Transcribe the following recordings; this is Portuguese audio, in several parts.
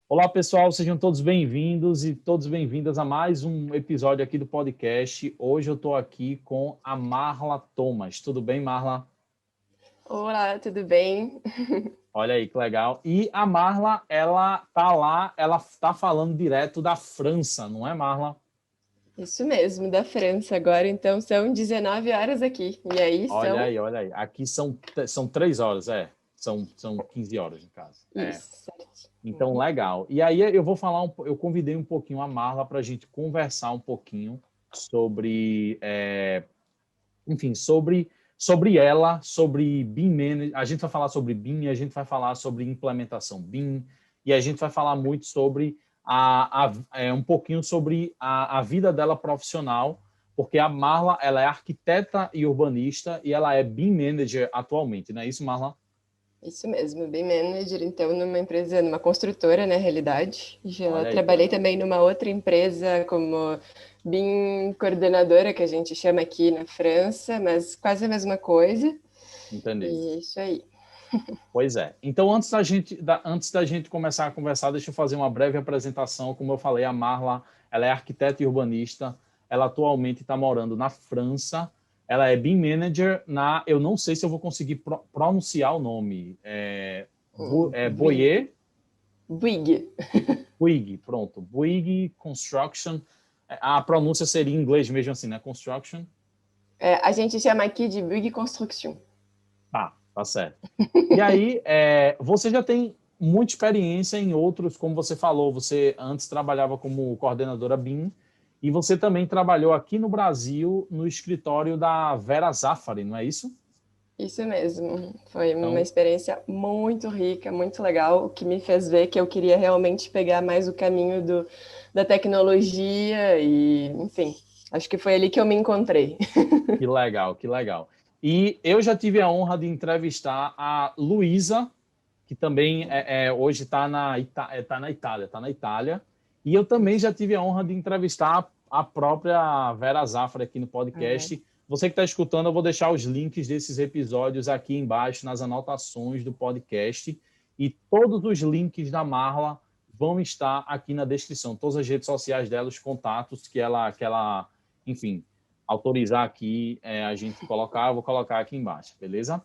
Olá, pessoal, sejam todos bem-vindos e todas bem-vindas a mais um episódio aqui do podcast. Hoje eu estou aqui com a Marla Thomas. Tudo bem, Marla? Olá, tudo bem? Olha aí que legal. E a Marla, ela tá lá, ela tá falando direto da França, não é, Marla? Isso mesmo, da França agora, então são 19 horas aqui. E aí Olha são? aí, olha aí. Aqui são 3 horas, são 15 horas, no caso. Isso, certo. Então, legal. E aí eu vou falar, eu convidei um pouquinho a Marla para a gente conversar um pouquinho sobre enfim, sobre ela, sobre BIM Manager. A gente vai falar sobre BIM, a gente vai falar sobre implementação BIM, e a gente vai falar muito sobre um pouquinho sobre a vida dela profissional, porque a Marla, ela é arquiteta e urbanista e ela é BIM Manager atualmente, não é isso, Marla? Isso mesmo, BIM Manager, então, numa empresa, numa construtora, na realidade. Já Olha aí que trabalhei legal. também numa outra empresa como BIM coordenadora, que a gente chama aqui na França, mas quase a mesma coisa. Entendi. E é isso aí. Pois é. Então, antes da gente começar a conversar, deixa eu fazer uma breve apresentação. Como eu falei, a Marla, ela é arquiteta e urbanista. Ela atualmente está morando na França. Ela é BIM Manager eu não sei se eu vou conseguir pronunciar o nome. Bouygues. Boyer Bouygues. Bouygues, pronto. Bouygues Construction. A pronúncia seria em inglês mesmo assim, né? Construction. É, a gente chama aqui de Bouygues Construction. Tá certo. E aí, você já tem muita experiência em outros, como você falou, você antes trabalhava como coordenadora BIM e você também trabalhou aqui no Brasil no escritório da Vera Zafari, não é isso? Isso mesmo, foi uma Então, experiência muito rica, muito legal, que me fez ver que eu queria realmente pegar mais o caminho da tecnologia e, enfim, acho que foi ali que eu me encontrei. que legal, que legal. E eu já tive a honra de entrevistar a Luísa, que também hoje tá na Itália, e eu também Isso. já tive a honra de entrevistar a própria Vera Zafra aqui no Ah, né? podcast. Você que está escutando, eu vou deixar os links desses episódios aqui embaixo nas anotações do podcast, e todos os links da Marla vão estar aqui na descrição, todas as redes sociais dela, os contatos que ela enfim, autorizar aqui a gente colocar, eu vou colocar aqui embaixo, beleza?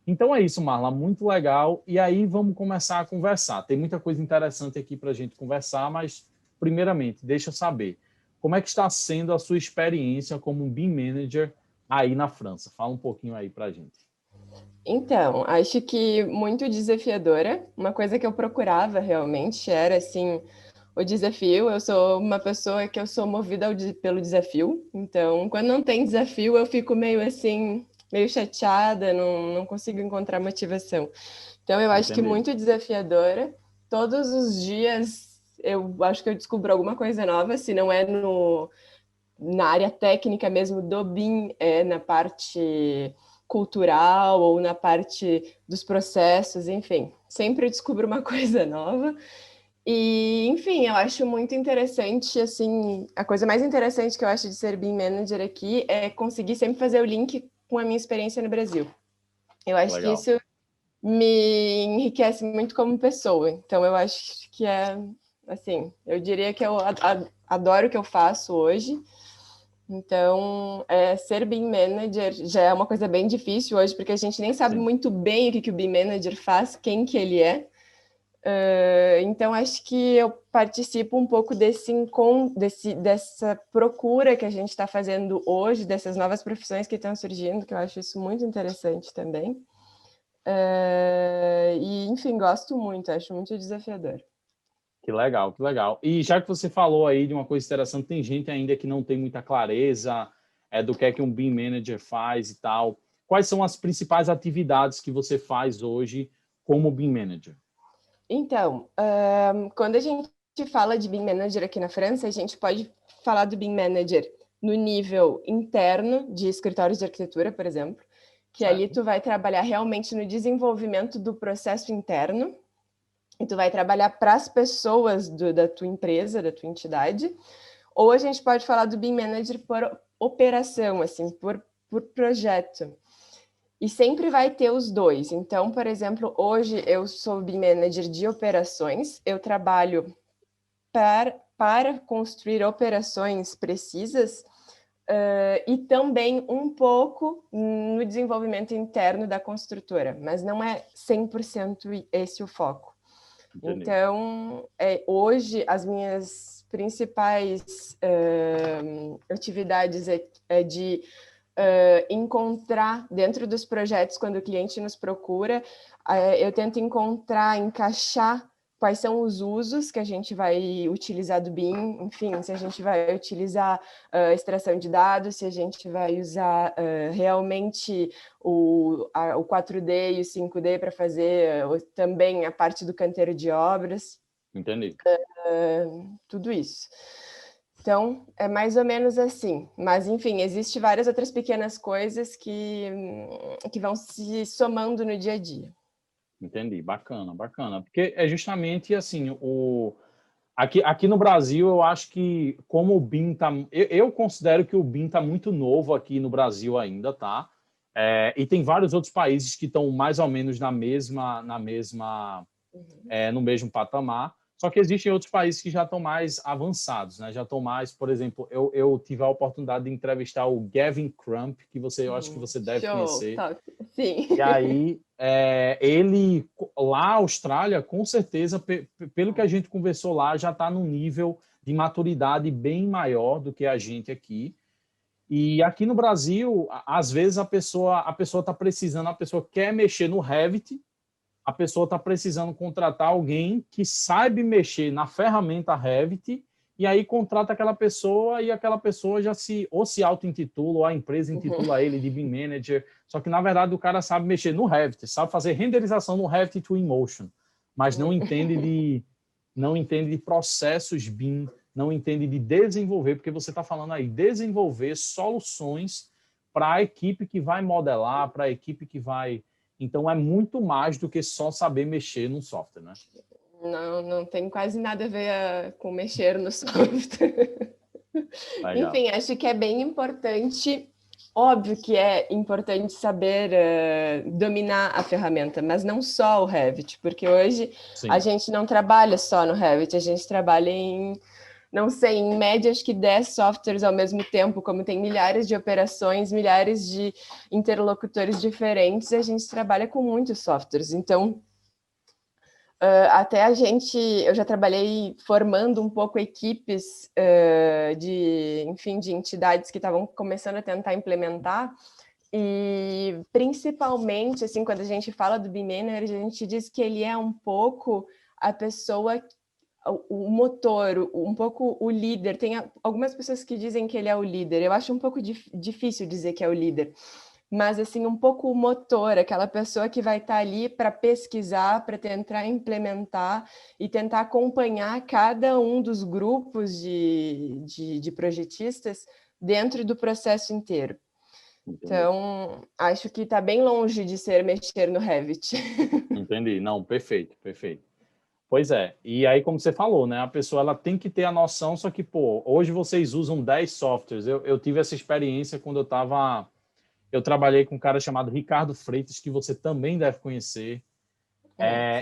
Então é isso, Marla, muito legal. E aí vamos começar a conversar. Tem muita coisa interessante aqui para a gente conversar, mas primeiramente, deixa eu saber, como é que está sendo a sua experiência como um BIM Manager aí na França? Fala um pouquinho aí para a gente. Então, acho que muito desafiadora. Uma coisa que eu procurava realmente era assim o desafio. Eu sou uma pessoa que eu sou movida pelo desafio. Então, quando não tem desafio, eu fico meio assim, meio chateada, não consigo encontrar motivação. Então, eu acho que Entendi. muito desafiadora. Todos os dias eu acho que eu descubro alguma coisa nova, se não é no na área técnica mesmo do BIM, na parte cultural ou na parte dos processos, enfim, sempre descubro uma coisa nova. E, enfim, eu acho muito interessante, assim, a coisa mais interessante que eu acho de ser BIM Manager aqui é conseguir sempre fazer o link com a minha experiência no Brasil. Eu acho que Legal. isso me enriquece muito como pessoa. Então, eu acho que assim, eu diria que eu adoro o que eu faço hoje. Então, ser BIM Manager já é uma coisa bem difícil hoje, porque a gente nem sabe Sim, muito bem o que o BIM Manager faz, quem que ele é. Então, acho que eu participo um pouco dessa procura que a gente está fazendo hoje, dessas novas profissões que estão surgindo, que eu acho isso muito interessante também. E, enfim, gosto muito, acho muito desafiador. que legal, que legal. E já que você falou aí de uma coisa interessante, tem gente ainda que não tem muita clareza do que um BIM Manager faz e tal. Quais são as principais atividades que você faz hoje como BIM Manager? Então, quando a gente fala de BIM Manager aqui na França, a gente pode falar do BIM Manager no nível interno de escritórios de arquitetura, por exemplo, que ali Certo? tu vai trabalhar realmente no desenvolvimento do processo interno, e tu vai trabalhar para as pessoas da tua empresa, da tua entidade, ou a gente pode falar do BIM Manager por operação, assim, por projeto. E sempre vai ter os dois. Então, por exemplo, hoje eu sou BIM Manager de operações, eu trabalho para construir operações precisas e também um pouco no desenvolvimento interno da construtora, mas não é 100% esse o foco. Entendi. Então, hoje as minhas principais atividades é de encontrar dentro dos projetos, quando o cliente nos procura, eu tento encaixar quais são os usos que a gente vai utilizar do BIM, enfim, se a gente vai utilizar extração de dados, se a gente vai usar realmente o 4D e o 5D para fazer também a parte do canteiro de obras. Entendi. Tudo isso. Então, é mais ou menos assim. Mas, enfim, existem várias outras pequenas coisas que vão se somando no dia a dia. Entendi, bacana, bacana. Porque é justamente assim, aqui no Brasil, eu acho que como o BIM tá... Eu considero que o BIM está muito novo aqui no Brasil ainda, tá? E tem vários outros países que estão mais ou menos no mesmo patamar. Só que existem outros países que já estão mais avançados, né? Já estão mais, por exemplo, eu tive a oportunidade de entrevistar o Gavin Crump, que eu acho que você deve conhecer. Top. Sim. E aí, ele, lá na Austrália, com certeza, pelo que a gente conversou lá, já está num nível de maturidade bem maior do que a gente aqui. E aqui no Brasil, às vezes a pessoa está precisando, a pessoa quer mexer no Revit, a pessoa está precisando contratar alguém que saiba mexer na ferramenta Revit, e aí contrata aquela pessoa e aquela pessoa já se auto-intitula, ou a empresa intitula ele de BIM Manager, só que na verdade o cara sabe mexer no Revit, sabe fazer renderização no Revit Twinmotion, mas não entende de processos BIM, não entende de desenvolver, porque você está falando aí, desenvolver soluções para a equipe que vai modelar, para a equipe que vai... Então, é muito mais do que só saber mexer no software, né? Não tem quase nada a ver com mexer no software. Legal. Enfim, acho que é bem importante. Óbvio que é importante saber dominar a ferramenta, mas não só o Revit, porque hoje Sim. a gente não trabalha só no Revit, a gente trabalha não sei, em média, acho que 10 softwares ao mesmo tempo, como tem milhares de operações, milhares de interlocutores diferentes, a gente trabalha com muitos softwares. Então, até eu já trabalhei formando um pouco equipes de entidades que estavam começando a tentar implementar, e principalmente, assim, quando a gente fala do BIM Manager, a gente diz que ele é um pouco a pessoa, o motor, um pouco o líder. Tem algumas pessoas que dizem que ele é o líder. Eu acho um pouco difícil dizer que é o líder, mas assim, um pouco o motor, aquela pessoa que vai estar ali para pesquisar, para tentar implementar e tentar acompanhar cada um dos grupos de projetistas dentro do processo inteiro. Então, acho que está bem longe de ser mexer no Revit. Entendi. Não, perfeito, perfeito. Pois é. E aí, como você falou, né? A pessoa ela tem que ter a noção, só que, pô, hoje vocês usam 10 softwares. Eu tive essa experiência quando eu trabalhei com um cara chamado Ricardo Freitas, que você também deve conhecer.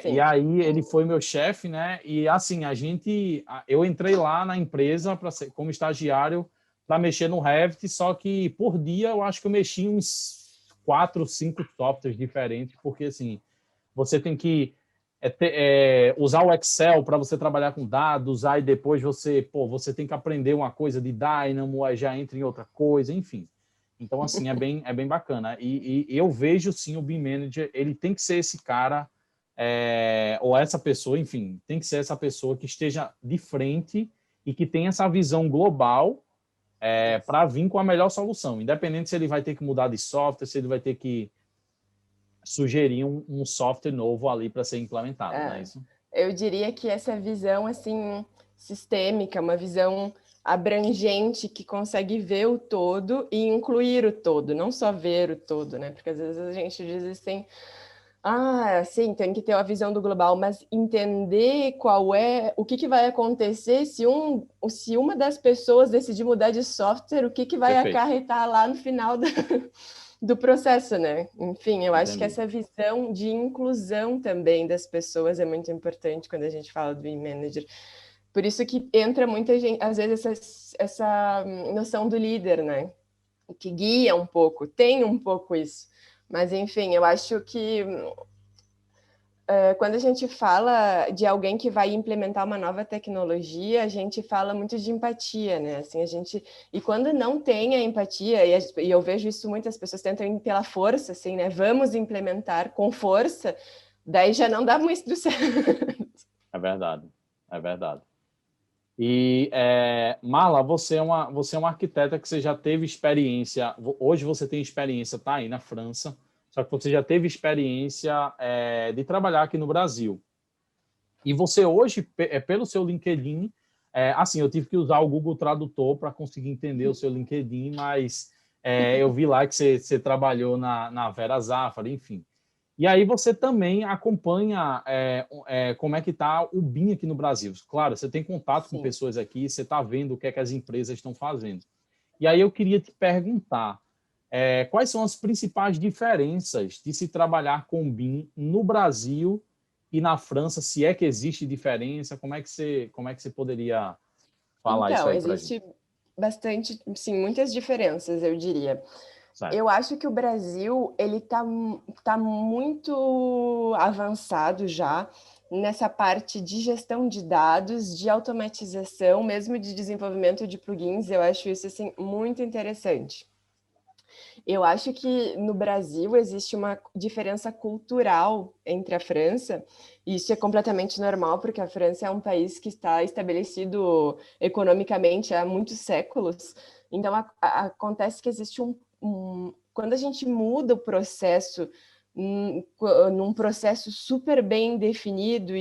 E aí ele foi meu chefe, né? E assim, eu entrei lá na empresa como estagiário para mexer no Revit, só que por dia eu acho que eu mexi em uns 4, 5 softwares diferentes, porque assim, você tem que usar o Excel para você trabalhar com dados, aí depois você tem que aprender uma coisa de Dynamo, aí já entra em outra coisa, enfim. Então, assim, é bem bacana. E eu vejo, sim, o BIM Manager, ele tem que ser esse cara, ou essa pessoa, enfim, tem que ser essa pessoa que esteja de frente e que tenha essa visão global para vir com a melhor solução, independente se ele vai ter que mudar de software, se ele vai ter que sugerir um software novo ali para ser implementado, não é isso? Eu diria que essa visão, assim, sistêmica, uma visão abrangente que consegue ver o todo e incluir o todo, não só ver o todo, né? Porque às vezes a gente diz assim, sim, tem que ter a visão do global, mas entender o que vai acontecer se uma das pessoas decidir mudar de software, o que vai Perfeito. acarretar lá no final do processo, né? Enfim, eu acho que Entendi. essa visão de inclusão também das pessoas é muito importante quando a gente fala do Being Manager. Por isso que entra muita gente, às vezes, essa noção do líder, né? Que guia um pouco, tem um pouco isso. Mas, enfim, eu acho que quando a gente fala de alguém que vai implementar uma nova tecnologia, a gente fala muito de empatia, né? Assim, e quando não tem a empatia, e eu vejo isso, muitas pessoas tentam ir pela força, assim, né? Vamos implementar com força, daí já não dá muito certo. É verdade, é verdade. E, Marla, você é uma arquiteta que você já teve experiência, hoje você tem experiência, tá aí na França, só que você já teve experiência de trabalhar aqui no Brasil. E você hoje, pelo seu LinkedIn, assim, eu tive que usar o Google Tradutor para conseguir entender o seu LinkedIn, mas eu vi lá que você trabalhou na Vera Zafra, enfim. E aí você também acompanha como é que está o BIM aqui no Brasil. Claro, você tem contato com Sim. pessoas aqui, você está vendo o que é que as empresas estão fazendo. E aí eu queria te perguntar, quais são as principais diferenças de se trabalhar com BIM no Brasil e na França, se é que existe diferença, como é que você poderia falar isso Então, aí para a gente? existe bastante, sim, muitas diferenças, eu diria. Certo. Eu acho que o Brasil ele tá muito avançado já nessa parte de gestão de dados, de automatização, mesmo de desenvolvimento de plugins. Eu acho isso assim muito interessante. Eu acho que no Brasil existe uma diferença cultural entre a França, e isso é completamente normal, porque a França é um país que está estabelecido economicamente há muitos séculos. Então, acontece que existe quando a gente muda o processo num processo super bem definido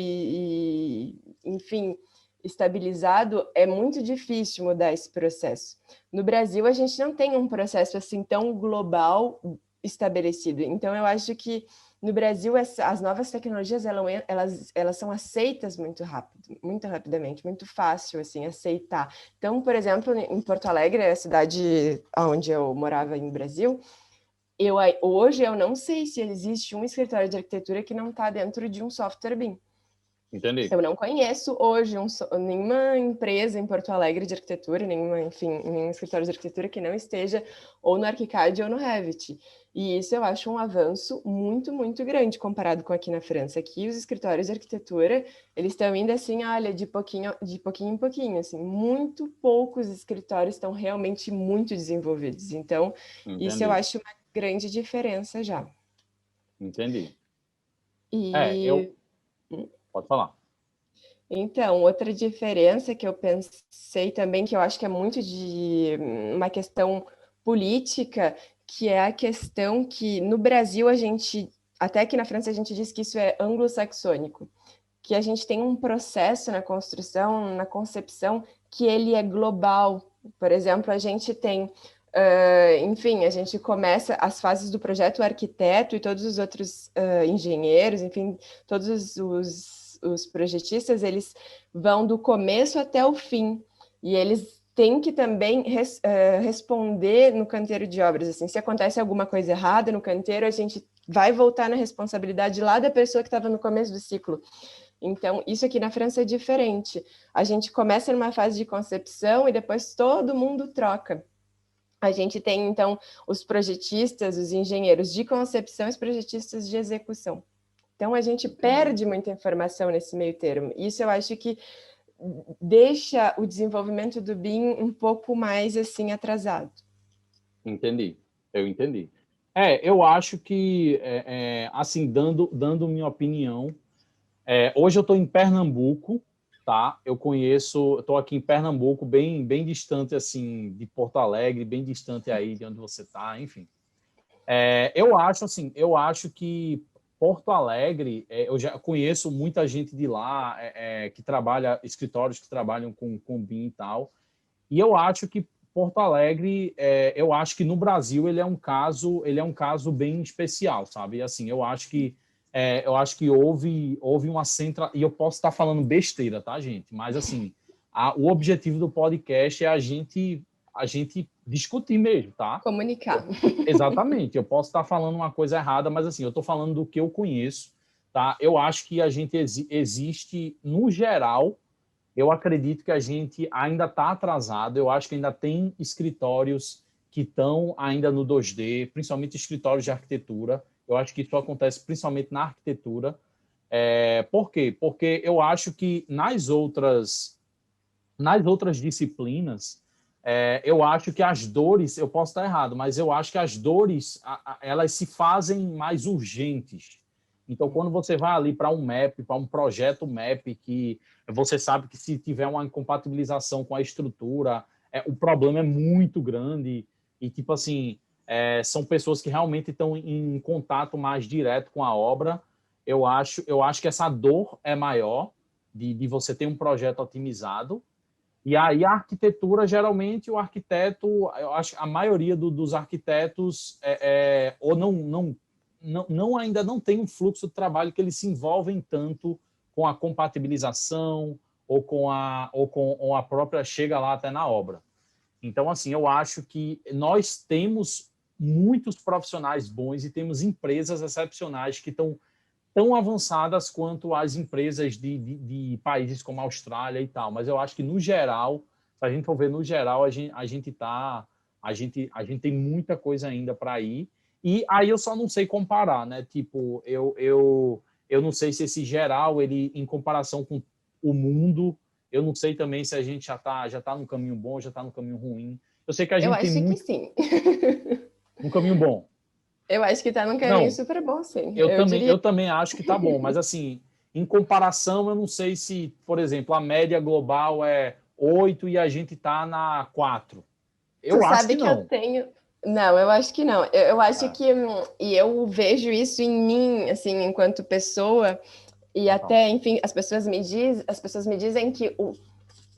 enfim, estabilizado, é muito difícil mudar esse processo. No Brasil, a gente não tem um processo assim tão global estabelecido. Então, eu acho que no Brasil as novas tecnologias elas são aceitas muito rápido, muito rapidamente, muito fácil assim aceitar. Então, por exemplo, em Porto Alegre, a cidade onde eu morava no Brasil, hoje eu não sei se existe um escritório de arquitetura que não está dentro de um software BIM. Entendi. Eu não conheço hoje nenhuma empresa em Porto Alegre de arquitetura, nenhum escritório de arquitetura que não esteja ou no ArchiCAD ou no Revit. E isso eu acho um avanço muito, muito grande comparado com aqui na França. Aqui os escritórios de arquitetura, eles estão indo assim, olha, de pouquinho em pouquinho, assim, muito poucos escritórios estão realmente muito desenvolvidos. Então, isso eu Entendi. acho uma grande diferença já. Entendi. E Pode falar. Então, outra diferença que eu pensei também, que eu acho que é muito de uma questão política, que é a questão que no Brasil até aqui na França a gente diz que isso é anglo-saxônico, que a gente tem um processo na construção, na concepção, que ele é global. Por exemplo, a gente tem, enfim, a gente começa as fases do projeto, o arquiteto e todos os outros engenheiros, enfim, todos os projetistas, eles vão do começo até o fim. E eles têm que também responder no canteiro de obras. Assim, se acontece alguma coisa errada no canteiro, a gente vai voltar na responsabilidade lá da pessoa que estava no começo do ciclo. Então, isso aqui na França é diferente. A gente começa numa fase de concepção e depois todo mundo troca. A gente tem, então, os projetistas, os engenheiros de concepção e os projetistas de execução. Então, a gente perde muita informação nesse meio termo. Isso eu acho que deixa o desenvolvimento do BIM um pouco mais assim atrasado. Entendi. Eu entendi. Eu acho que, assim, dando minha opinião, hoje eu estou em Pernambuco, tá? Estou aqui em Pernambuco, bem, bem distante, assim, de Porto Alegre, bem distante aí de onde você está, enfim. Eu acho que Porto Alegre, eu já conheço muita gente de lá, que trabalha, escritórios que trabalham com BIM e tal, e eu acho que Porto Alegre, eu acho que no Brasil ele é um caso bem especial, sabe? Assim, eu acho que houve uma central, e eu posso estar falando besteira, tá, gente? Mas assim, o objetivo do podcast é a gente discutir mesmo, tá? Comunicar. Exatamente. Eu posso estar falando uma coisa errada, mas assim, eu estou falando do que eu conheço, tá? Eu acho que a gente existe, no geral, eu acredito que a gente ainda está atrasado. Eu acho que ainda tem escritórios que estão ainda no 2D, principalmente escritórios de arquitetura. Eu acho que isso acontece principalmente na arquitetura. Por quê? Porque eu acho que nas outras disciplinas, eu acho que as dores, eu posso estar errado, mas eu acho que as dores, elas se fazem mais urgentes. Então, quando você vai ali para um MAP, para um projeto MAP, que você sabe que se tiver uma incompatibilização com a estrutura, o problema é muito grande e, tipo assim, são pessoas que realmente estão em contato mais direto com a obra. Eu acho que essa dor é maior de você ter um projeto otimizado. E aí a arquitetura, geralmente, o arquiteto, eu acho que a maioria dos arquitetos ou ainda não tem um fluxo de trabalho que eles se envolvem tanto com a compatibilização ou a própria chega lá até na obra. Então, assim, eu acho que nós temos muitos profissionais bons e temos empresas excepcionais que estão tão avançadas quanto as empresas de países como a Austrália e tal. Mas eu acho que, no geral, se a gente for ver no geral, a gente tem muita coisa ainda para ir. E aí eu só não sei comparar, né? Tipo, eu não sei se esse geral, ele, em comparação com o mundo, eu não sei também se a gente já tá no caminho bom, já está no caminho ruim. Eu sei que a Eu gente tem acho que muito sim. um caminho bom. Eu acho que está num caminho Não, super bom, sim. Eu Eu também, diria. eu também acho que está bom, mas assim, em comparação, eu não sei se, por exemplo, a média global é 8 e a gente está na 4. Tu Eu acho sabe que que eu não. tenho. Não, eu acho que não. Eu acho É, que. E eu vejo isso em mim, assim, enquanto pessoa, e total. até, enfim, as pessoas me dizem que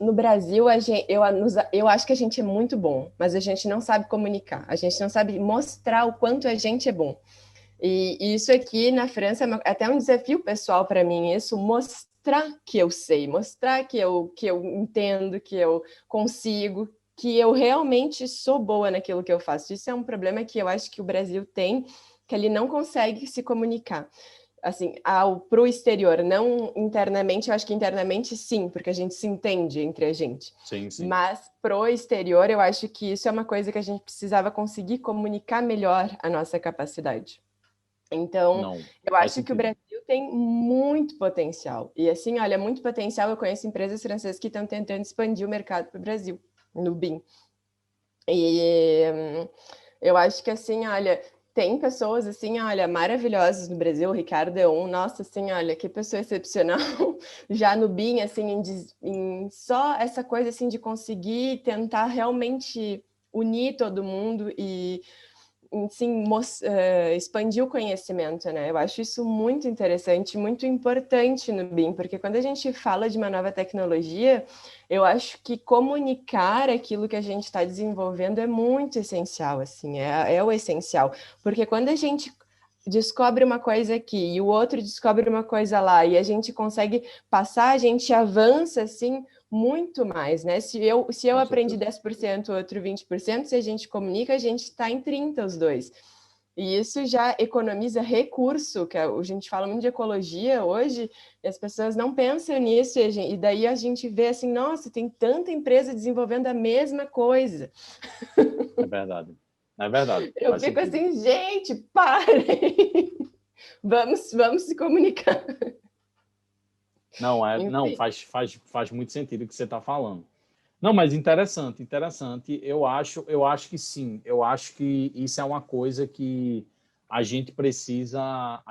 no Brasil eu acho que a gente é muito bom, mas a gente não sabe comunicar, a gente não sabe mostrar o quanto a gente é bom. E isso aqui na França é até um desafio pessoal para mim, isso, mostrar que eu sei, mostrar que eu entendo, que eu consigo, que eu realmente sou boa naquilo que eu faço. Isso é um problema que eu acho que o Brasil tem, que ele não consegue se comunicar. Assim, para o exterior, não internamente, eu acho que internamente sim, porque a gente se entende entre a gente. Sim, sim. Mas pro exterior, eu acho que isso é uma coisa que a gente precisava conseguir comunicar melhor a nossa capacidade. Então, Não, eu faz acho que o sentido. Brasil tem muito potencial. E assim, olha, muito potencial. Eu conheço empresas francesas que estão tentando expandir o mercado para o Brasil, no BIM. E eu acho que assim, olha, tem pessoas assim, olha, maravilhosas no Brasil. O Ricardo é um, nossa, assim, olha, que pessoa excepcional. Já no BIM, assim, em só essa coisa assim de conseguir tentar realmente unir todo mundo e sim, expandir o conhecimento, né? Eu acho isso muito interessante, muito importante no BIM, porque quando a gente fala de uma nova tecnologia, eu acho que comunicar aquilo que a gente está desenvolvendo é muito essencial, assim, é o essencial, porque quando a gente descobre uma coisa aqui e o outro descobre uma coisa lá e a gente consegue passar, a gente avança assim muito mais, né? Se eu Com aprendi certeza. 10%, o outro 20%, se a gente comunica, a gente está em 30 os dois. E isso já economiza recurso, que a gente fala muito de ecologia hoje, e as pessoas não pensam nisso, e daí a gente vê assim, nossa, tem tanta empresa desenvolvendo a mesma coisa. É verdade. É verdade. Eu Faz fico sentido. assim, gente, parem! Vamos se comunicar. Não, Enfim. faz muito sentido o que você está falando. Não, mas interessante, interessante. Eu acho que sim. Eu acho que isso é uma coisa que a gente precisa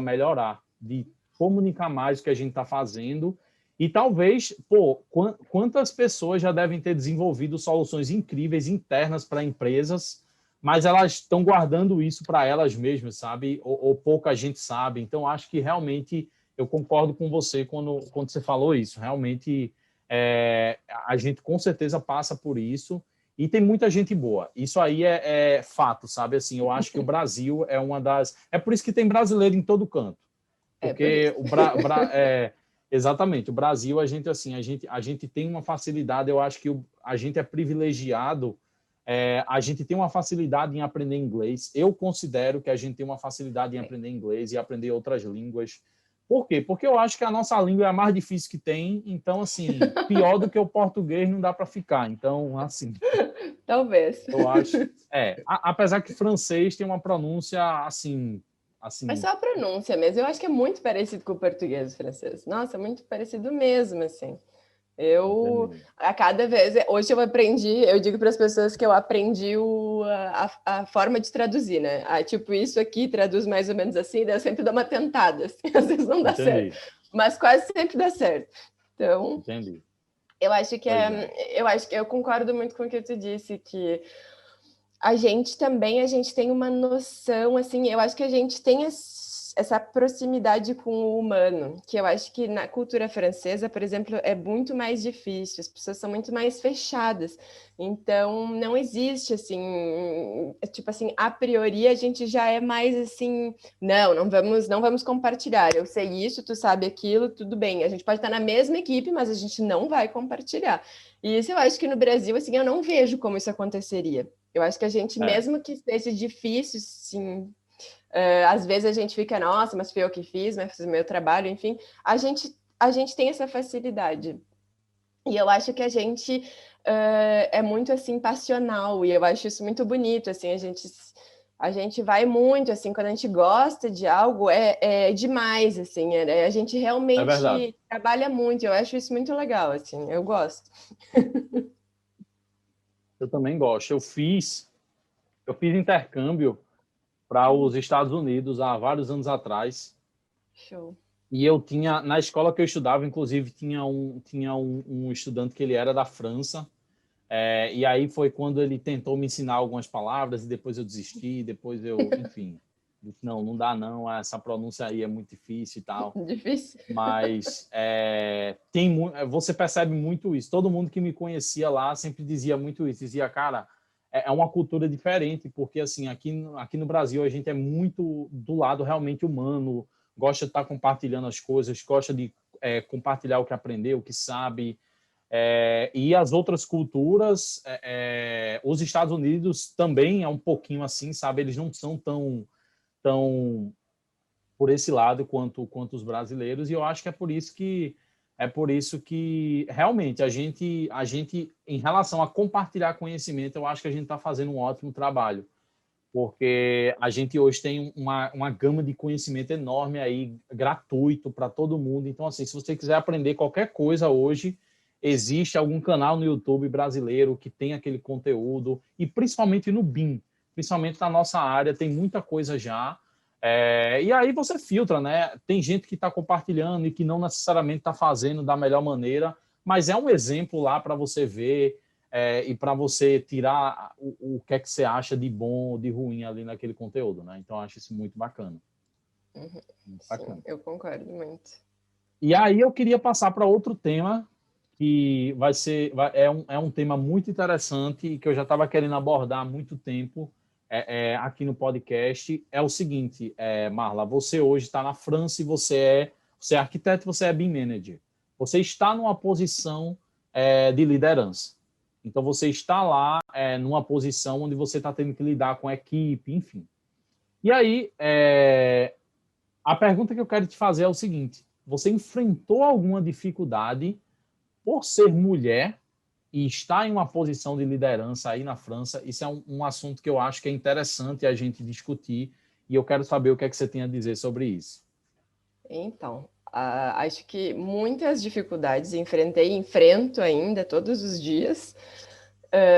melhorar, de comunicar mais o que a gente está fazendo. E talvez, pô, quantas pessoas já devem ter desenvolvido soluções incríveis internas para empresas, mas elas estão guardando isso para elas mesmas, sabe? Ou pouca gente sabe. Então, acho que realmente eu concordo com você quando você falou isso. Realmente a gente com certeza passa por isso e tem muita gente boa. Isso aí é fato, sabe? Assim, eu acho que o Brasil é uma das. É por isso que tem brasileiro em todo canto, É por porque isso. exatamente o Brasil a gente assim a gente tem uma facilidade. Eu acho que a gente é privilegiado A gente tem uma facilidade em aprender inglês. Eu considero que a gente tem uma facilidade em aprender inglês e aprender outras línguas. Por quê? Porque eu acho que a nossa língua é a mais difícil que tem. Então, assim, pior do que o português não dá para ficar. Então, assim... Talvez. Eu acho... apesar que francês tem uma pronúncia, assim... Mas só a pronúncia mesmo. Eu acho que é muito parecido com o português e o francês. Nossa, muito parecido mesmo, assim. A cada vez, hoje eu aprendi, eu digo para as pessoas que eu aprendi a forma de traduzir, né? Tipo, isso aqui traduz mais ou menos assim, daí eu sempre dou uma tentada, assim, às vezes não dá certo, mas quase sempre dá certo. Então, eu acho que eu concordo muito com o que tu disse, que a gente tem uma noção, assim, eu acho que a gente tem essa proximidade com o humano, que eu acho que na cultura francesa, por exemplo, é muito mais difícil, as pessoas são muito mais fechadas, então não existe, assim, tipo assim, a priori a gente já é mais assim, não vamos compartilhar, eu sei isso, tu sabe aquilo, tudo bem, a gente pode estar na mesma equipe, mas a gente não vai compartilhar, e isso eu acho que no Brasil, assim, eu não vejo como isso aconteceria. Eu acho que a gente, mesmo que seja difícil, sim, às vezes a gente fica, nossa, mas foi eu que fiz, mas fiz o meu trabalho, enfim, a gente tem essa facilidade. E eu acho que a gente é muito, assim, passional, e eu acho isso muito bonito, assim, a gente vai muito, assim, quando a gente gosta de algo, é demais, assim, a gente realmente trabalha muito, eu acho isso muito legal, assim, eu gosto. Eu também gosto. Eu fiz intercâmbio para os Estados Unidos há vários anos atrás. Show. E eu tinha, na escola que eu estudava, inclusive, tinha um estudante que ele era da França. E aí foi quando ele tentou me ensinar algumas palavras e depois eu desisti, enfim, não dá não, essa pronúncia aí é muito difícil e tal. Difícil. Mas você percebe muito isso. Todo mundo que me conhecia lá sempre dizia muito isso. Dizia, cara, é uma cultura diferente, porque assim, aqui no Brasil a gente é muito do lado realmente humano, gosta de estar compartilhando as coisas, gosta de compartilhar o que aprendeu, o que sabe. E as outras culturas, os Estados Unidos também é um pouquinho assim, sabe? Eles não são tão por esse lado quanto os brasileiros, e eu acho que é por isso que realmente a gente em relação a compartilhar conhecimento, eu acho que a gente está fazendo um ótimo trabalho, porque a gente hoje tem uma gama de conhecimento enorme aí, gratuito para todo mundo. Então, assim, se você quiser aprender qualquer coisa hoje, existe algum canal no YouTube brasileiro que tem aquele conteúdo, e principalmente no BIM, principalmente na nossa área, tem muita coisa já. E aí você filtra, né? Tem gente que está compartilhando e que não necessariamente está fazendo da melhor maneira, mas é um exemplo lá para você ver e para você tirar o que é que você acha de bom ou de ruim ali naquele conteúdo, né? Então, eu acho isso muito bacana. Muito bacana. Sim, eu concordo muito. E aí eu queria passar para outro tema que é um tema muito interessante e que eu já estava querendo abordar há muito tempo aqui no podcast. É o seguinte, Marla, você hoje está na França e você é arquiteto, você é BIM manager. Você está numa posição de liderança. Então, você está lá numa posição onde você está tendo que lidar com a equipe, enfim. E aí, a pergunta que eu quero te fazer é o seguinte: você enfrentou alguma dificuldade por ser mulher e estar em uma posição de liderança aí na França? Isso é um assunto que eu acho que é interessante a gente discutir e eu quero saber o que é que você tem a dizer sobre isso. Então, acho que muitas dificuldades enfrento ainda todos os dias.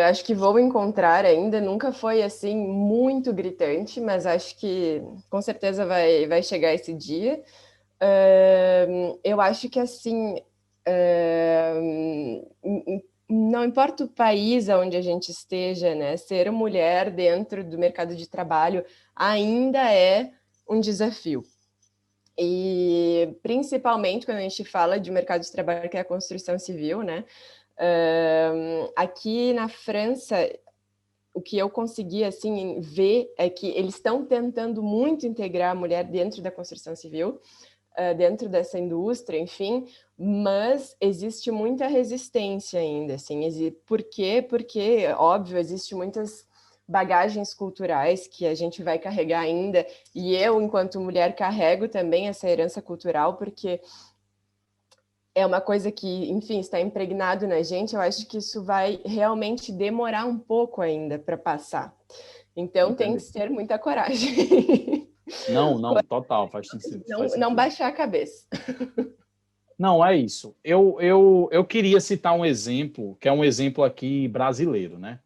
Acho que vou encontrar ainda, nunca foi assim muito gritante, mas acho que com certeza vai chegar esse dia. Eu acho que assim, não importa o país onde a gente esteja, né? Ser mulher dentro do mercado de trabalho ainda é um desafio. E principalmente quando a gente fala de mercado de trabalho, que é a construção civil, né? Aqui na França, o que eu consegui assim ver é que eles estão tentando muito integrar a mulher dentro da construção civil. dentro dessa indústria, enfim, mas existe muita resistência ainda, assim. Por quê? Porque, óbvio, existe muitas bagagens culturais que a gente vai carregar ainda, e eu, enquanto mulher, carrego também essa herança cultural, porque é uma coisa que, enfim, está impregnado na gente. Eu acho que isso vai realmente demorar um pouco ainda para passar. Então, tem que Entendi. ter muita coragem. Não, total, faz sentido. Não baixar a cabeça. Não, é isso. Eu queria citar um exemplo, que é um exemplo aqui brasileiro, né?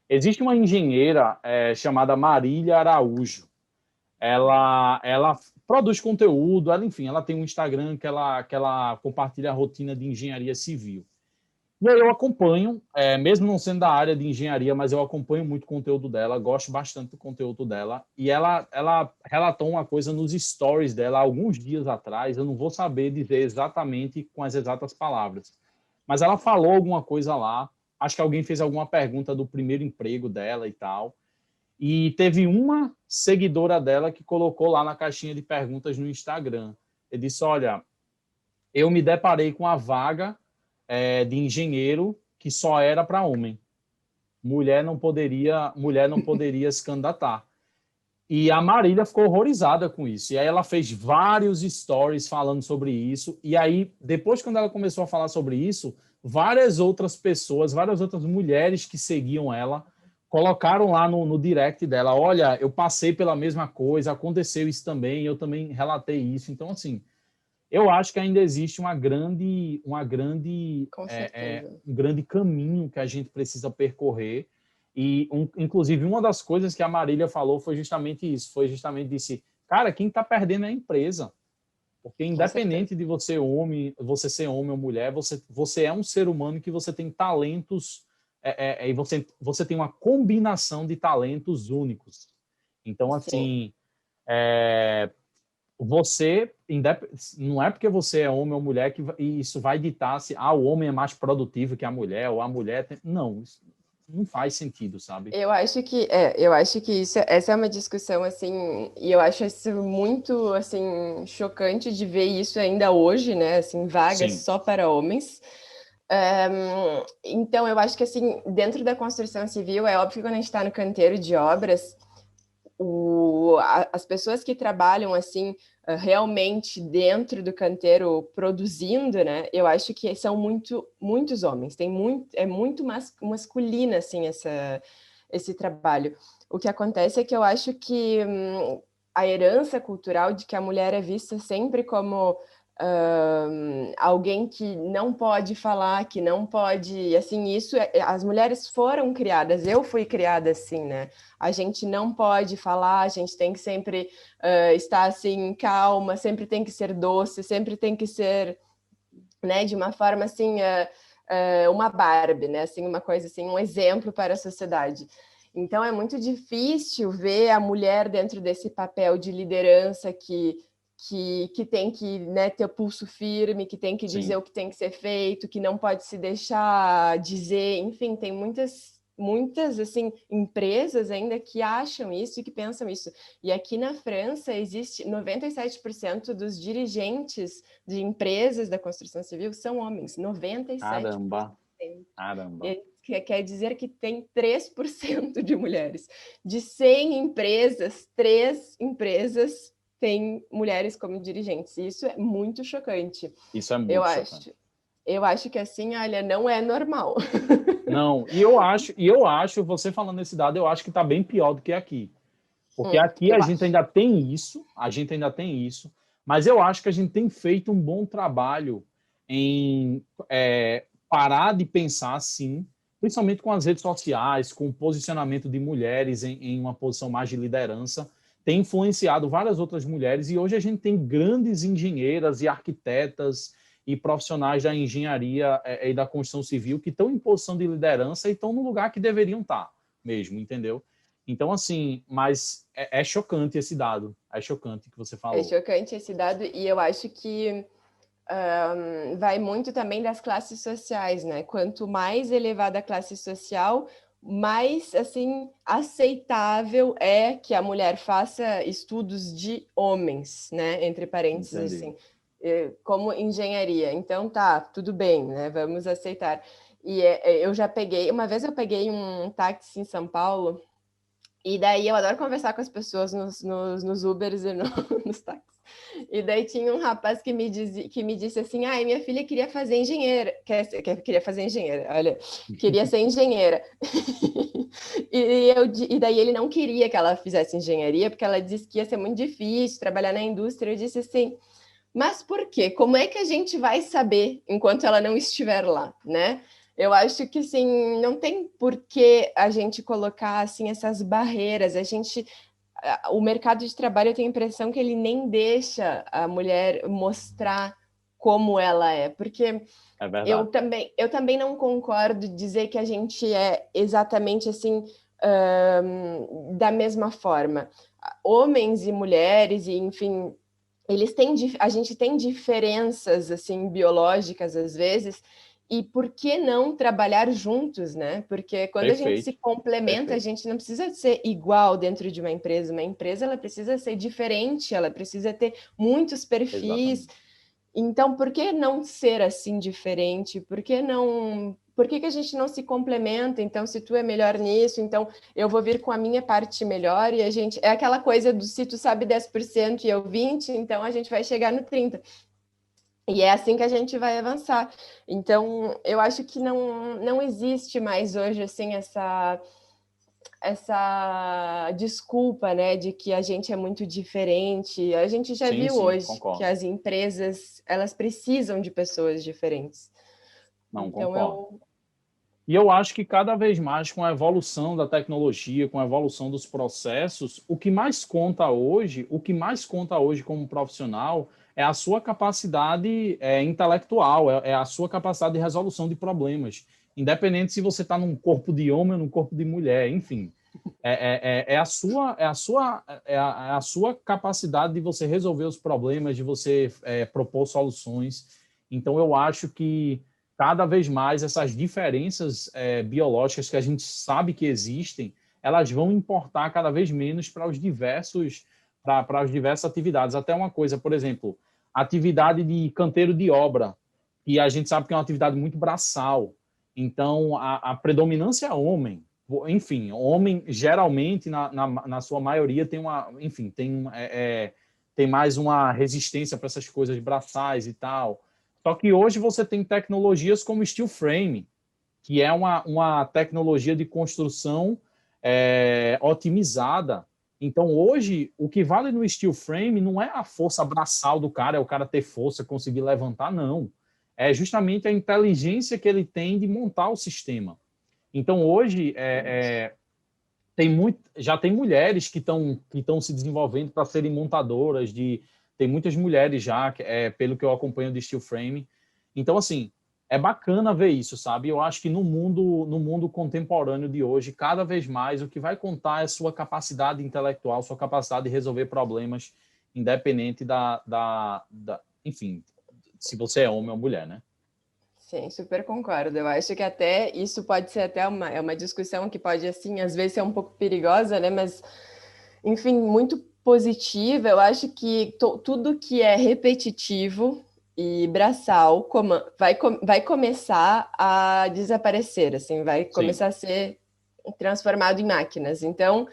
Existe uma engenheira chamada Marília Araújo. Ela produz conteúdo, enfim, ela tem um Instagram que ela compartilha a rotina de engenharia civil. E aí eu acompanho, mesmo não sendo da área de engenharia, mas eu acompanho muito o conteúdo dela, gosto bastante do conteúdo dela. E ela relatou uma coisa nos stories dela alguns dias atrás, eu não vou saber dizer exatamente com as exatas palavras, mas ela falou alguma coisa lá, acho que alguém fez alguma pergunta do primeiro emprego dela e tal, e teve uma seguidora dela que colocou lá na caixinha de perguntas no Instagram. Ele disse, olha, eu me deparei com a vaga de engenheiro que só era para homem. Mulher não poderia se candidatar. E a Marília ficou horrorizada com isso. E aí ela fez vários stories falando sobre isso. E aí, depois, quando ela começou a falar sobre isso, várias outras pessoas, várias outras mulheres que seguiam ela, colocaram lá no direct dela, olha, eu passei pela mesma coisa, aconteceu isso também, eu também relatei isso. Então, assim, eu acho que ainda existe Com certeza. um grande caminho que a gente precisa percorrer. E, inclusive, uma das coisas que a Marília falou foi justamente isso. Foi justamente disse, cara, quem está perdendo é a empresa. Porque Com certeza. independente de você ser homem ou mulher, você é um ser humano que você tem talentos e você tem uma combinação de talentos únicos. Então, Sim. assim, você, não é porque você é homem ou mulher que isso vai ditar se o homem é mais produtivo que a mulher, ou a mulher tem... Não, isso não faz sentido, sabe? Eu acho que essa é uma discussão assim, e eu acho isso muito assim chocante de ver isso ainda hoje, né? Assim, vagas Sim, só para homens. Então, eu acho que assim, dentro da construção civil, é óbvio que quando a gente está no canteiro de obras, as pessoas que trabalham assim realmente dentro do canteiro produzindo, né? Eu acho que são muitos homens. É muito masculino assim esse trabalho. O que acontece é que eu acho que a herança cultural de que a mulher é vista sempre como alguém que não pode falar, que não pode, assim, as mulheres foram criadas, eu fui criada assim, né? A gente não pode falar, a gente tem que sempre estar assim, calma, sempre tem que ser doce, sempre tem que ser, né, de uma forma assim, uma Barbie, né? Assim, uma coisa assim, um exemplo para a sociedade. Então é muito difícil ver a mulher dentro desse papel de liderança que tem que, né, ter o pulso firme, que tem que dizer sim. o que tem que ser feito, que não pode se deixar dizer, enfim, tem muitas assim empresas ainda que acham isso e que pensam isso. E aqui na França existe 97% dos dirigentes de empresas da construção civil são homens, 97%. Caramba, caramba. Quer dizer que tem 3% de mulheres. De 100 empresas, 3 empresas têm mulheres como dirigentes. E isso é muito chocante. Isso é Eu muito chocante. acho. Eu acho que assim, olha, não é normal. Não, você falando esse dado, eu acho que está bem pior do que aqui. Porque aqui Eu acho. a gente ainda tem isso, mas eu acho que a gente tem feito um bom trabalho em parar de pensar assim, principalmente com as redes sociais, com o posicionamento de mulheres em uma posição mais de liderança, tem influenciado várias outras mulheres e hoje a gente tem grandes engenheiras e arquitetas e profissionais da engenharia e da construção civil que estão em posição de liderança e estão no lugar que deveriam estar mesmo, entendeu? Então, assim, mas é chocante esse dado. É chocante que você É falou. chocante esse dado, e eu acho que vai muito também das classes sociais, né? Quanto mais elevada a classe social, mais assim aceitável é que a mulher faça estudos de homens, né? Entre parênteses, Entendi. assim. como engenharia. Então, tá, tudo bem, né? Vamos aceitar. E eu já peguei, uma vez eu peguei um táxi em São Paulo, e daí eu adoro conversar com as pessoas nos Ubers e nos táxis. E daí tinha um rapaz que me disse assim, minha filha queria fazer engenheira, queria fazer engenheira, olha, queria ser engenheira. E daí ele não queria que ela fizesse engenharia, porque ela disse que ia ser muito difícil trabalhar na indústria. Eu disse assim, mas por quê? Como é que a gente vai saber enquanto ela não estiver lá, né? Eu acho que assim, não tem por que a gente colocar assim essas barreiras. O mercado de trabalho, eu tenho a impressão que ele nem deixa a mulher mostrar como ela é, porque É verdade. eu também não concordo de dizer que a gente é exatamente assim, da mesma forma. Homens e mulheres, e enfim, a gente tem diferenças assim biológicas às vezes, e por que não trabalhar juntos, né? Porque quando a gente se Perfeito, complementa, a perfeito. gente não precisa ser igual dentro de uma empresa. Uma empresa, ela precisa ser diferente, ela precisa ter muitos perfis. Exatamente. Então, por que não ser assim diferente? Por que não? Por que a gente não se complementa? Então, se tu é melhor nisso, então eu vou vir com a minha parte melhor e a gente. É aquela coisa do se tu sabe 10% e eu 20%, então a gente vai chegar no 30%. E é assim que a gente vai avançar. Então, eu acho que não existe mais hoje assim essa desculpa, né, de que a gente é muito diferente. A gente já Sim, viu sim, hoje que concordo. as empresas, elas precisam de pessoas diferentes. Não, Então concordo. eu E eu acho que cada vez mais, com a evolução da tecnologia, com a evolução dos processos, o que mais conta hoje como profissional é a sua capacidade intelectual, é a sua capacidade de resolução de problemas, independente se você está num corpo de homem ou num corpo de mulher, enfim. É a sua capacidade de você resolver os problemas, de você propor soluções. Então, eu acho que cada vez mais essas diferenças biológicas que a gente sabe que existem, elas vão importar cada vez menos para as diversas atividades. Até uma coisa, por exemplo, atividade de canteiro de obra, que a gente sabe que é uma atividade muito braçal. Então, a predominância é homem. Enfim, homem geralmente, na sua maioria, tem uma, enfim, tem mais uma resistência para essas coisas braçais e tal. Só que hoje você tem tecnologias como steel frame, que é uma tecnologia de construção otimizada. Então, hoje, o que vale no steel frame não é a força braçal do cara, é o cara ter força, conseguir levantar, não. É justamente a inteligência que ele tem de montar o sistema. Então, hoje, já tem mulheres que estão se desenvolvendo para serem montadoras tem muitas mulheres já, pelo que eu acompanho de steel frame. Então, assim, é bacana ver isso, sabe? Eu acho que no mundo contemporâneo de hoje, cada vez mais, o que vai contar é sua capacidade intelectual, sua capacidade de resolver problemas, independente enfim, se você é homem ou mulher, né? sim, super concordo. Eu acho que até isso pode ser até uma discussão que pode, assim, às vezes ser um pouco perigosa, né? Mas, enfim, muito positiva. Eu acho que tudo que é repetitivo e braçal vai começar a desaparecer, assim, vai Sim, começar a ser transformado em máquinas. Então,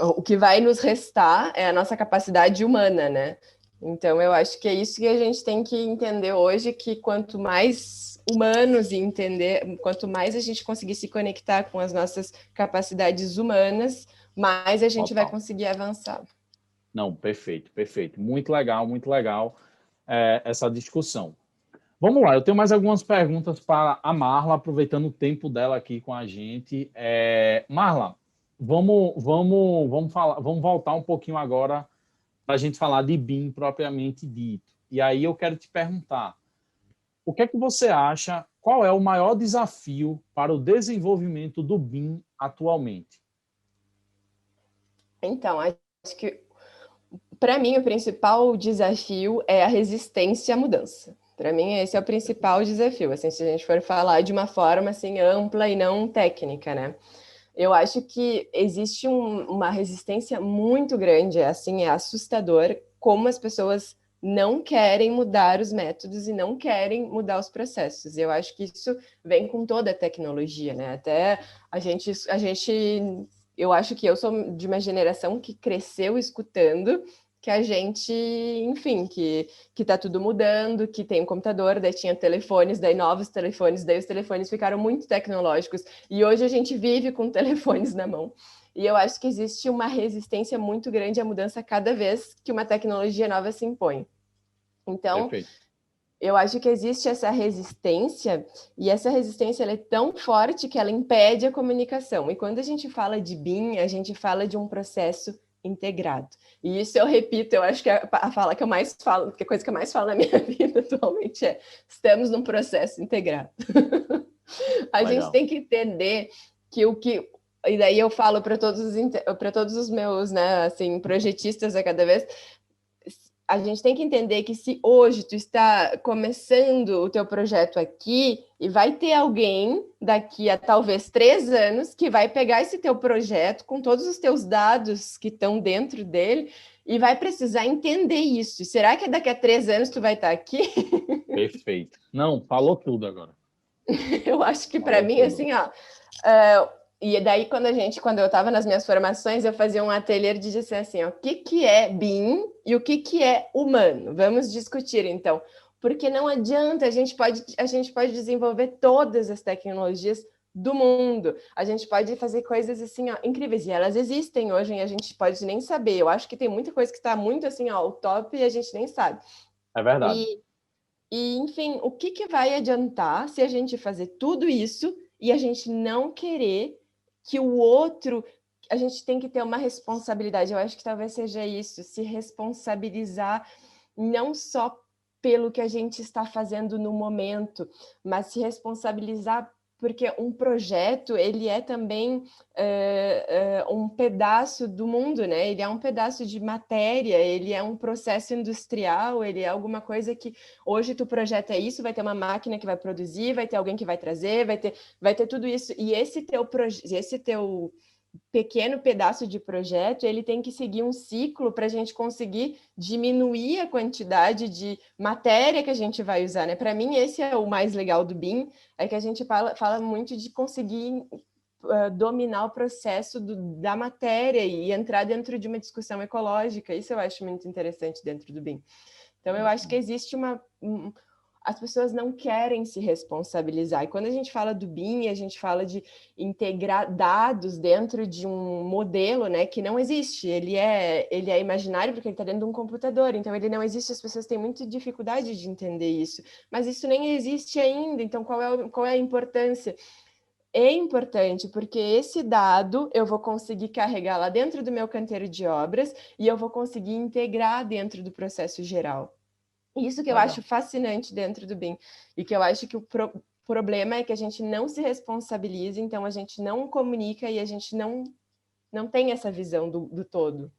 o que vai nos restar é a nossa capacidade humana, né? Então, eu acho que é isso que a gente tem que entender hoje, que quanto mais humanos e entender, quanto mais a gente conseguir se conectar com as nossas capacidades humanas, mais a gente vai total. conseguir avançar. Não, perfeito, perfeito. Muito legal essa discussão. Vamos lá, eu tenho mais algumas perguntas para a Marla, aproveitando o tempo dela aqui com a gente. Marla, vamos voltar um pouquinho agora para a gente falar de BIM propriamente dito. E aí eu quero te perguntar, o que é que você acha, qual é o maior desafio para o desenvolvimento do BIM atualmente? Então, acho que para mim o principal desafio é a resistência à mudança. Para mim esse é o principal desafio, assim, se a gente for falar de uma forma assim ampla e não técnica, né? Eu acho que existe uma resistência muito grande, assim, é assustador como as pessoas não querem mudar os métodos e não querem mudar os processos. Eu acho que isso vem com toda a tecnologia, né? Até eu acho que eu sou de uma geração que cresceu escutando que a gente, enfim, que tá tudo mudando, que tem um computador, daí tinha telefones, daí novos telefones, daí os telefones ficaram muito tecnológicos, e hoje a gente vive com telefones na mão. E eu acho que existe uma resistência muito grande à mudança cada vez que uma tecnologia nova se impõe. Então, Perfeito. eu acho que existe essa resistência, e essa resistência ela é tão forte que ela impede a comunicação. E quando a gente fala de BIM, a gente fala de um processo integrado. E isso eu repito, eu acho que a fala que eu mais falo, que a coisa que eu mais falo na minha vida atualmente é: estamos num processo integrado. A gente tem que entender que e daí eu falo para todos os meus, né, assim, projetistas a cada vez, a gente tem que entender que se hoje tu está começando o teu projeto aqui, e vai ter alguém daqui a talvez 3 anos que vai pegar esse teu projeto com todos os teus dados que estão dentro dele e vai precisar entender isso. Será que daqui a 3 anos tu vai estar aqui? Perfeito. Não, falou tudo agora. Eu acho que para mim, tudo. Assim, ó... e daí, quando eu estava nas minhas formações, eu fazia um ateliê de dizer assim, ó, o que é BIM e o que é humano? Vamos discutir, então. Porque não adianta, a gente pode desenvolver todas as tecnologias do mundo. A gente pode fazer coisas assim, ó, incríveis, e elas existem hoje e a gente pode nem saber. Eu acho que tem muita coisa que está muito assim, ó, o top e a gente nem sabe. É verdade. Enfim, o que vai adiantar se a gente fazer tudo isso e a gente não querer que o outro... A gente tem que ter uma responsabilidade. Eu acho que talvez seja isso, se responsabilizar não só pelo que a gente está fazendo no momento, mas se responsabilizar porque um projeto, ele é também um pedaço do mundo, né? Ele é um pedaço de matéria, ele é um processo industrial, ele é alguma coisa que hoje tu projeta isso, vai ter uma máquina que vai produzir, vai ter alguém que vai trazer, vai ter tudo isso. E esse teu pequeno pedaço de projeto, ele tem que seguir um ciclo para a gente conseguir diminuir a quantidade de matéria que a gente vai usar, né? Para mim, esse é o mais legal do BIM, é que a gente fala muito de conseguir dominar o processo da matéria e entrar dentro de uma discussão ecológica. Isso eu acho muito interessante dentro do BIM. Então, eu acho que existe as pessoas não querem se responsabilizar. E quando a gente fala do BIM, a gente fala de integrar dados dentro de um modelo, né, que não existe. Ele é imaginário porque ele está dentro de um computador, então ele não existe, as pessoas têm muita dificuldade de entender isso. Mas isso nem existe ainda, então qual é a importância? É importante, porque esse dado eu vou conseguir carregar lá dentro do meu canteiro de obras e eu vou conseguir integrar dentro do processo geral. Isso que eu acho fascinante dentro do BIM, e que eu acho que o problema é que a gente não se responsabiliza, então a gente não comunica e a gente não tem essa visão do todo.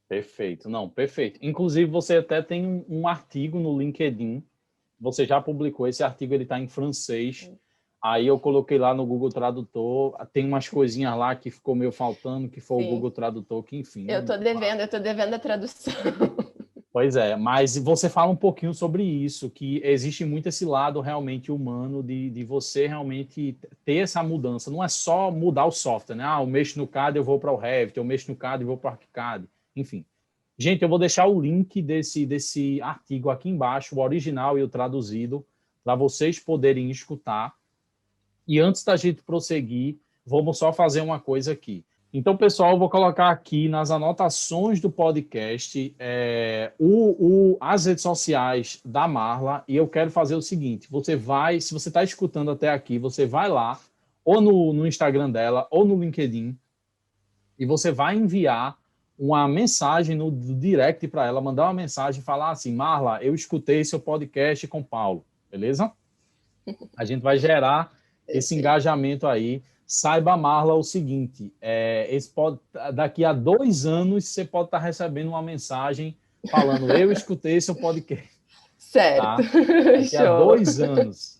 Perfeito, não, perfeito. Inclusive, você até tem um artigo no LinkedIn, você já publicou, esse artigo ele está em francês, aí eu coloquei lá no Google Tradutor, tem umas coisinhas lá que ficou meio faltando, que foi o Google Tradutor, que enfim... Eu tô devendo a tradução. Pois é, mas você fala um pouquinho sobre isso, que existe muito esse lado realmente humano de você realmente ter essa mudança. Não é só mudar o software, né? Eu mexo no CAD, eu vou para o Revit, eu mexo no CAD e vou para o ArchiCAD. Enfim. Gente, eu vou deixar o link desse artigo aqui embaixo, o original e o traduzido, para vocês poderem escutar. E antes da gente prosseguir, vamos só fazer uma coisa aqui. Então, pessoal, eu vou colocar aqui nas anotações do podcast as redes sociais da Marla, e eu quero fazer o seguinte, se você está escutando até aqui, você vai lá, ou no Instagram dela, ou no LinkedIn, e você vai enviar uma mensagem no direct para ela, mandar uma mensagem e falar assim, Marla, eu escutei seu podcast com o Paulo, beleza? A gente vai gerar esse engajamento aí. Saiba, Marla, o seguinte, daqui a 2 anos você pode estar recebendo uma mensagem falando, eu escutei seu podcast. Certo. Tá? Daqui a 2 anos.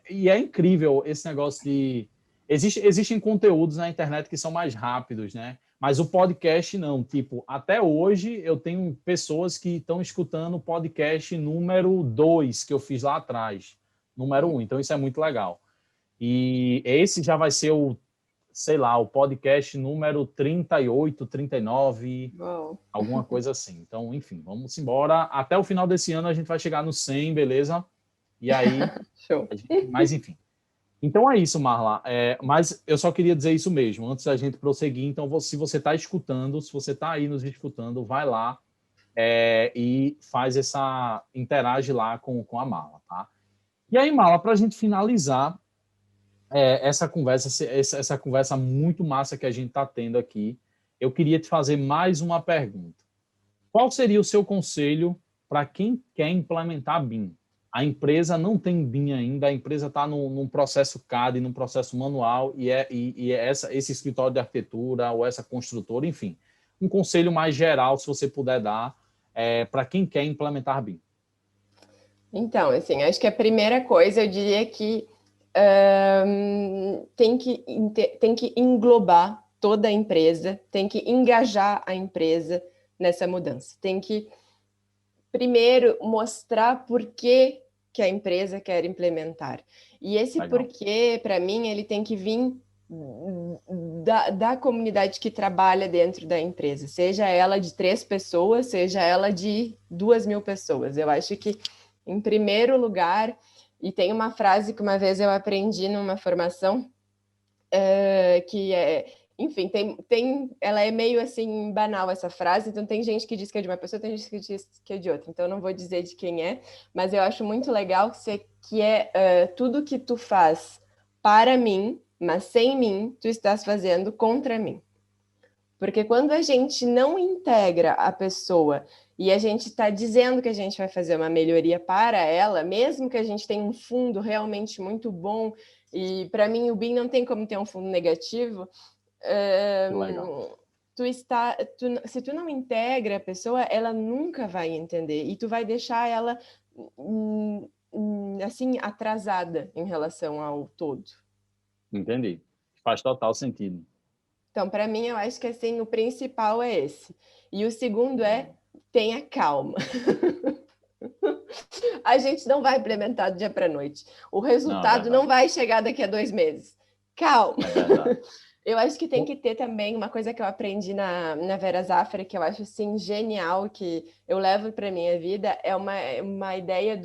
E é incrível esse negócio de... Existem conteúdos na internet que são mais rápidos, né? Mas o podcast não, tipo, até hoje eu tenho pessoas que estão escutando o podcast número 2 que eu fiz lá atrás, número 1, então isso é muito legal. E esse já vai ser o, sei lá, o podcast número 38, 39, Uau. alguma coisa assim. Então, enfim, vamos embora. Até o final desse ano a gente vai chegar no 100, beleza? E aí, Show. mas enfim. Então é isso, Marla. Mas eu só queria dizer isso mesmo, antes da gente prosseguir. Então, se você está escutando, se você está aí nos escutando, vai lá e faz interage lá com a Marla, tá? E aí, Marla, para a gente finalizar essa conversa muito massa que a gente está tendo aqui, eu queria te fazer mais uma pergunta. Qual seria o seu conselho para quem quer implementar BIM? A empresa não tem BIM ainda, a empresa está num processo CAD, num processo manual, esse escritório de arquitetura ou essa construtora, enfim. Um conselho mais geral, se você puder dar, para quem quer implementar BIM. Então, assim, acho que a primeira coisa eu diria que tem que englobar toda a empresa, tem que engajar a empresa nessa mudança. Tem que, primeiro, mostrar por que a empresa quer implementar. E esse Legal. porquê, para mim, ele tem que vir da comunidade que trabalha dentro da empresa, seja ela de 3 pessoas, seja ela de 2.000 pessoas. Eu acho que, em primeiro lugar, e tem uma frase que uma vez eu aprendi numa formação, que enfim, ela é meio assim banal essa frase, então tem gente que diz que é de uma pessoa, tem gente que diz que é de outra, então eu não vou dizer de quem é, mas eu acho muito legal que tudo que tu faz para mim, mas sem mim, tu estás fazendo contra mim. Porque quando a gente não integra a pessoa e a gente está dizendo que a gente vai fazer uma melhoria para ela, mesmo que a gente tenha um fundo realmente muito bom, e para mim o BIM não tem como ter um fundo negativo, Legal. se tu não integra a pessoa, ela nunca vai entender e tu vai deixar ela assim atrasada em relação ao todo. Entendi. Faz total sentido. Então, para mim, eu acho que assim, o principal é esse. E o segundo é tenha calma. A gente não vai implementar do dia para a noite. O resultado não vai chegar daqui a 2 meses. Calma. É verdade. Eu acho que tem que ter também uma coisa que eu aprendi na Vera Zafra, que eu acho assim genial, que eu levo para minha vida, é uma ideia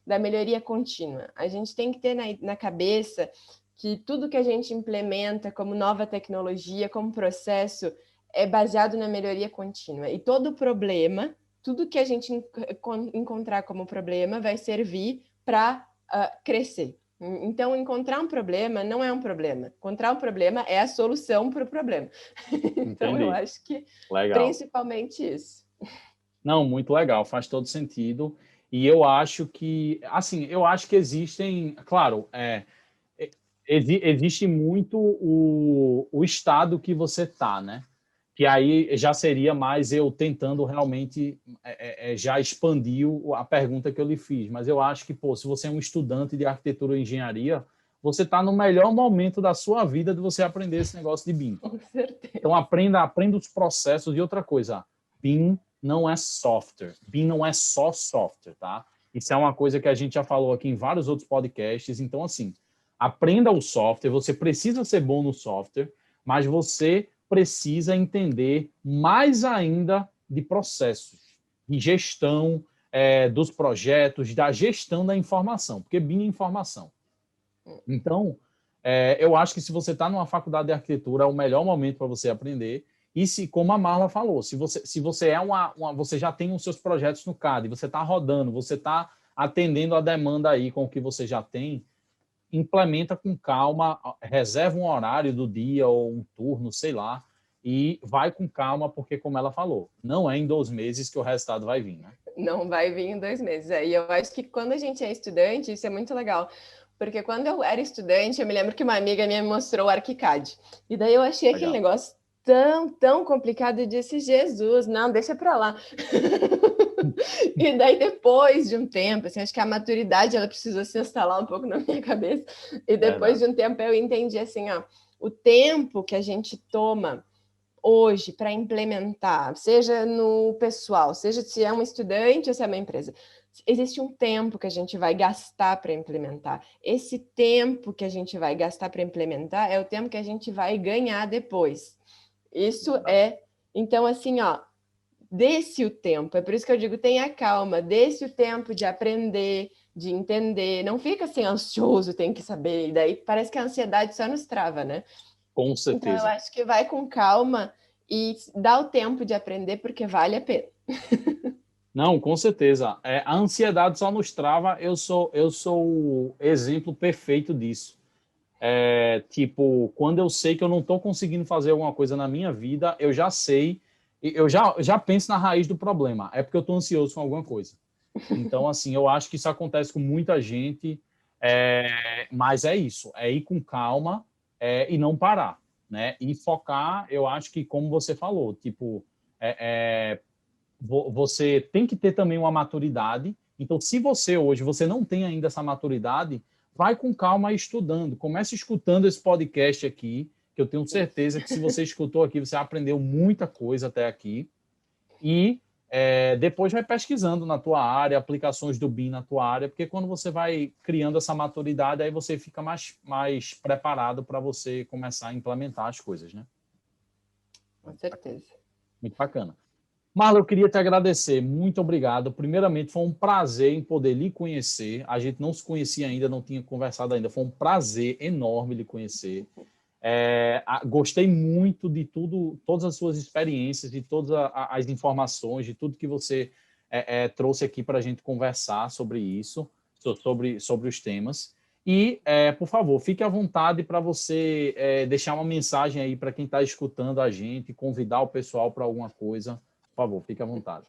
da melhoria contínua. A gente tem que ter na cabeça que tudo que a gente implementa como nova tecnologia, como processo, é baseado na melhoria contínua. E todo problema, tudo que a gente encontrar como problema vai servir para crescer. Então, encontrar um problema não é um problema. Encontrar um problema é a solução para o problema. Então, Entendi. eu acho que Legal. principalmente isso. Não, muito legal, faz todo sentido. E eu acho que, assim, existem, claro, existe muito o estado que você está, né? Que aí já seria mais eu tentando realmente já expandir a pergunta que eu lhe fiz. Mas eu acho que, pô, se você é um estudante de arquitetura e engenharia, você está no melhor momento da sua vida de você aprender esse negócio de BIM. Com certeza. Então, aprenda os processos. E outra coisa, BIM não é software. BIM não é só software, tá? Isso é uma coisa que a gente já falou aqui em vários outros podcasts. Então, assim, aprenda o software. Você precisa ser bom no software, mas você precisa entender mais ainda de processos, de gestão dos projetos, da gestão da informação, porque BIM é informação. Então, eu acho que se você está numa faculdade de arquitetura, é o melhor momento para você aprender. E se, como a Marla falou, se você você já tem os seus projetos no CAD, você está rodando, você está atendendo a demanda aí com o que você já tem, implementa com calma, reserva um horário do dia ou um turno, sei lá, e vai com calma, porque, como ela falou, não é em 2 meses que o resultado vai vir, né? Não vai vir em 2 meses. E eu acho que quando a gente é estudante, isso é muito legal. Porque quando eu era estudante, eu me lembro que uma amiga minha me mostrou o ArchiCAD. E daí eu achei aquele negócio tão complicado e disse, Jesus, não, deixa para lá. E daí depois de um tempo, assim, acho que a maturidade ela precisou se instalar um pouco na minha cabeça. E depois de um tempo eu entendi assim, ó, o tempo que a gente toma hoje para implementar, seja no pessoal, seja se é um estudante ou se é uma empresa, existe um tempo que a gente vai gastar para implementar. Esse tempo que a gente vai gastar para implementar é o tempo que a gente vai ganhar depois. Isso é... Então, assim, ó, dê-se o tempo. É por isso que eu digo, tenha calma, dê-se o tempo de aprender, de entender. Não fica assim ansioso, tem que saber. E daí parece que a ansiedade só nos trava, né? Com Então, eu certeza. acho que vai com calma e dá o tempo de aprender, porque vale a pena. Não, com certeza. A ansiedade só nos trava. Eu sou o exemplo perfeito disso. Tipo, quando eu sei que eu não estou conseguindo fazer alguma coisa na minha vida, eu já sei, eu já penso na raiz do problema. É porque eu estou ansioso com alguma coisa. Então, assim, eu acho que isso acontece com muita gente, mas é isso, é ir com calma, e não parar, né? E focar, eu acho que, como você falou, tipo, você tem que ter também uma maturidade. Então, se você não tem ainda essa maturidade, vai com calma estudando. Comece escutando esse podcast aqui, que eu tenho certeza que se você escutou aqui, você aprendeu muita coisa até aqui. E depois vai pesquisando na tua área, aplicações do BIM na tua área, porque quando você vai criando essa maturidade, aí você fica mais preparado para você começar a implementar as coisas, né? Com certeza. Muito bacana. Marla, eu queria te agradecer, muito obrigado. Primeiramente, foi um prazer em poder lhe conhecer. A gente não se conhecia ainda, não tinha conversado ainda. Foi um prazer enorme lhe conhecer. Gostei muito de tudo, todas as suas experiências, de todas as informações, de tudo que você trouxe aqui para a gente conversar sobre isso, sobre os temas. E, por favor, fique à vontade para você deixar uma mensagem aí para quem está escutando a gente, convidar o pessoal para alguma coisa. Por favor, fique à vontade.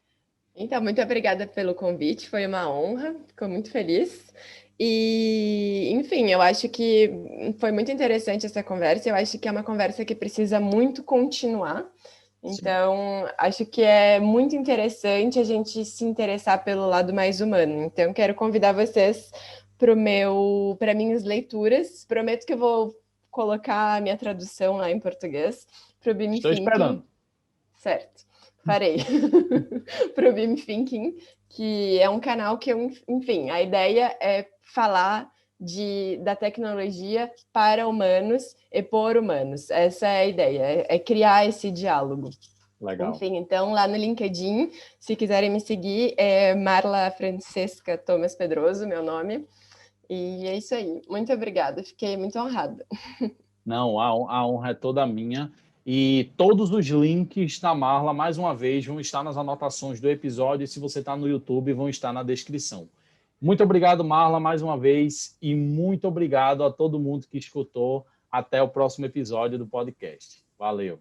Então, muito obrigada pelo convite, foi uma honra, fico muito feliz. E, enfim, eu acho que foi muito interessante essa conversa, eu acho que é uma conversa que precisa muito continuar. Então, acho que é muito interessante a gente se interessar pelo lado mais humano. Então, quero convidar vocês para minhas leituras. Prometo que eu vou colocar a minha tradução lá em português para o BIM Estou Thinking. esperando. Certo, farei. Para o BIM Thinking, que é um canal que eu, enfim, a ideia é falar da tecnologia para humanos e por humanos. Essa é a ideia, é criar esse diálogo. Legal. Enfim, então lá no LinkedIn, se quiserem me seguir, é Marla Francesca Thomas Pedroso, meu nome. E é isso aí. Muito obrigada, fiquei muito honrada. Não, a honra é toda minha. E todos os links da Marla, mais uma vez, vão estar nas anotações do episódio. E se você está no YouTube, vão estar na descrição. Muito obrigado, Marla, mais uma vez. E muito obrigado a todo mundo que escutou. Até o próximo episódio do podcast. Valeu.